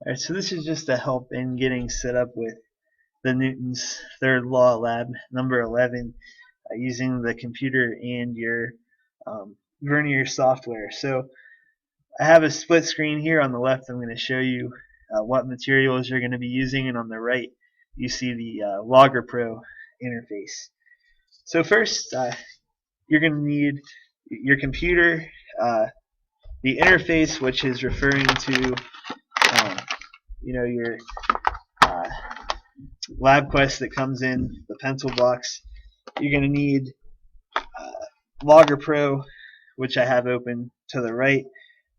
Alright, so this is just to help in getting set up with the Newton's third law lab number 11 using the computer and your Vernier software. So I have a split screen here. On the left I'm going to show you what materials you're going to be using, and on the right you see the Logger Pro interface. So first you're going to need your computer, the interface, which is referring to your lab quest that comes in the pencil box. You're going to need Logger Pro, which I have open to the right,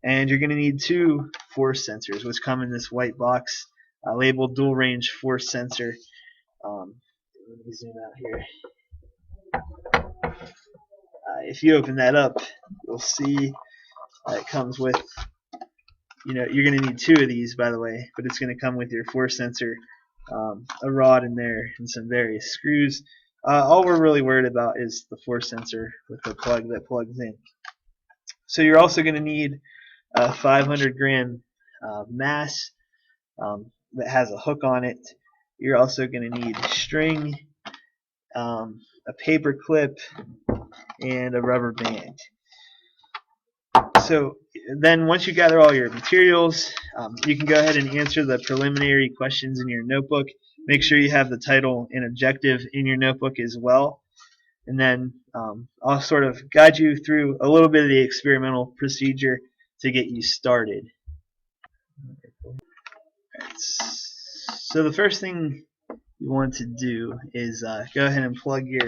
and you're going to need two force sensors, which come in this white box labeled dual range force sensor. Let me zoom out here. If you open that up, you'll see it comes with, you're going to need two of these, by the way, but it's going to come with your force sensor, a rod in there, and some various screws. All we're really worried about is the force sensor with the plug that plugs in. So you're also going to need a 500 gram mass that has a hook on it. You're also going to need string, a paper clip, and a rubber band. So then once you gather all your materials, you can go ahead and answer the preliminary questions in your notebook. Make sure you have the title and objective in your notebook as well. And then I'll sort of guide you through a little bit of the experimental procedure to get you started. So the first thing you want to do is go ahead and plug your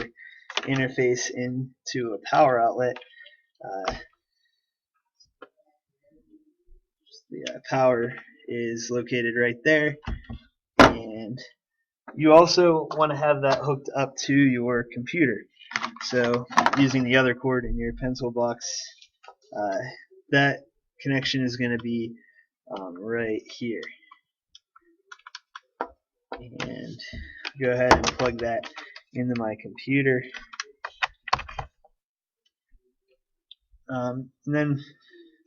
interface into a power outlet. The power is located right there, and you also want to have that hooked up to your computer. So using the other cord in your pencil box, that connection is going to be right here. And go ahead and plug that into my computer. And then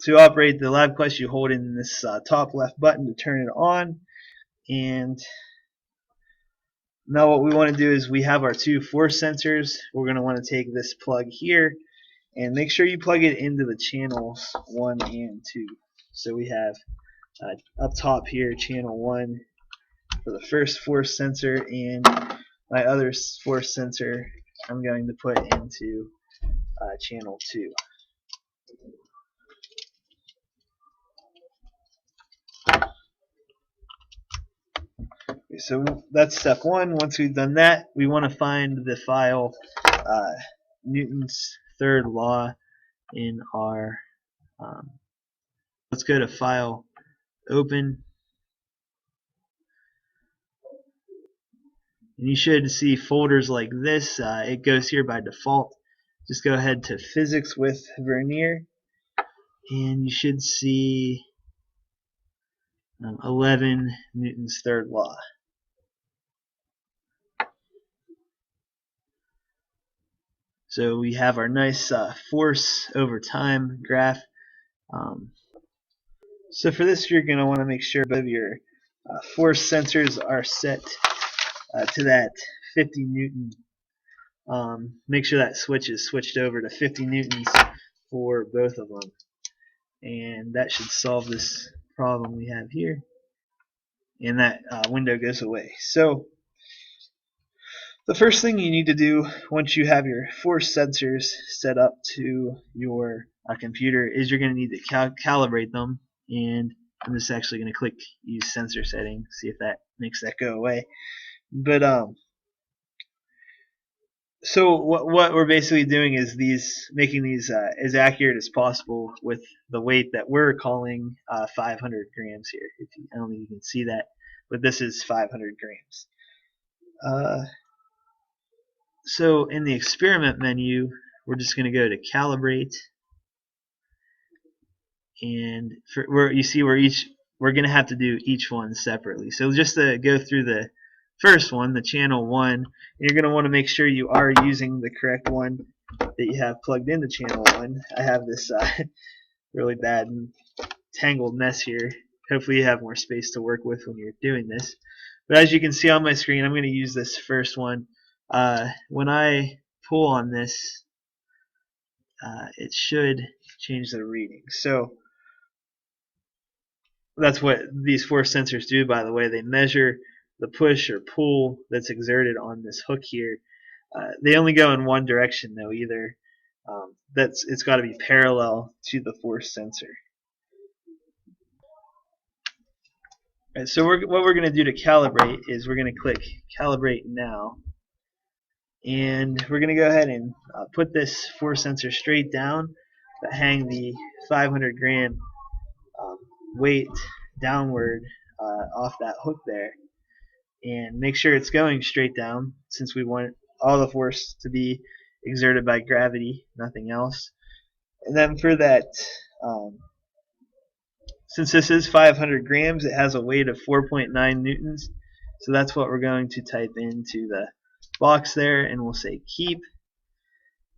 to operate the lab quest, you hold in this top left button to turn it on. And now what we want to do is we have our two force sensors. We're going to want to take this plug here and make sure you plug it into the channels 1 and 2. So we have up top here channel 1 for the first force sensor, and my other force sensor I'm going to put into channel 2. So that's step 1. Once we've done that, we want to find the file Newton's third law in our let's go to File, Open, and you should see folders like this. It goes here by default. Just go ahead to Physics with Vernier, and you should see 11 Newton's third law. So we have our nice force over time graph. So for this, you're going to want to make sure both of your force sensors are set to that 50 Newton. Make sure that switch is switched over to 50 Newtons for both of them. And that should solve this problem we have here. And that window goes away. So the first thing you need to do once you have your force sensors set up to your computer is you're going to need to calibrate them. And I'm just actually going to click Use Sensor Setting, see if that makes that go away. But so what we're basically doing is making these as accurate as possible with the weight that we're calling 500 grams here. I don't think you can see that, but this is 500 grams. So in the experiment menu, we're just going to go to Calibrate, and we're going to have to do each one separately. So just to go through the first one, the channel 1, you're going to want to make sure you are using the correct one that you have plugged into channel 1. I have this really bad and tangled mess here hopefully you have more space to work with when you're doing this. But as you can see on my screen, I'm going to use this first one. When I pull on this, it should change the reading. So that's what these force sensors do, by the way. They measure the push or pull that's exerted on this hook here. They only go in one direction, though. Either it's got to be parallel to the force sensor. All right, so what we're going to do to calibrate is we're going to click Calibrate Now, and we're going to go ahead and put this force sensor straight down, but hang the 500 gram weight downward off that hook there, and make sure it's going straight down, since we want all the force to be exerted by gravity, nothing else. And then for that, since this is 500 grams, it has a weight of 4.9 newtons, so that's what we're going to type into the box there, and we'll say keep,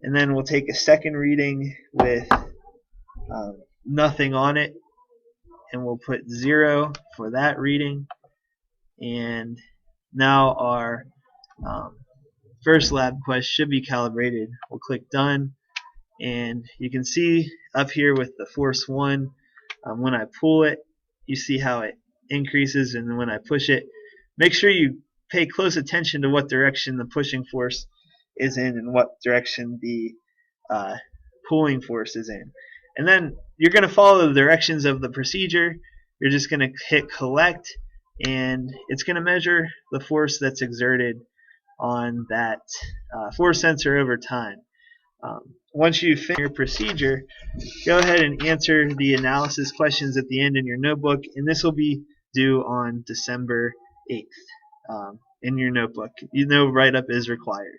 and then we'll take a second reading with nothing on it, and we'll put 0 for that reading. And now our first lab quest should be calibrated. We'll click done, and you can see up here with the force 1, when I pull it, you see how it increases, and then when I push it, make sure you pay close attention to what direction the pushing force is in and what direction the pulling force is in. And then you're going to follow the directions of the procedure. You're just going to hit collect, and it's going to measure the force that's exerted on that force sensor over time. Once you finish your procedure, go ahead and answer the analysis questions at the end in your notebook, and this will be due on December 8th in your notebook. You know, write-up is required.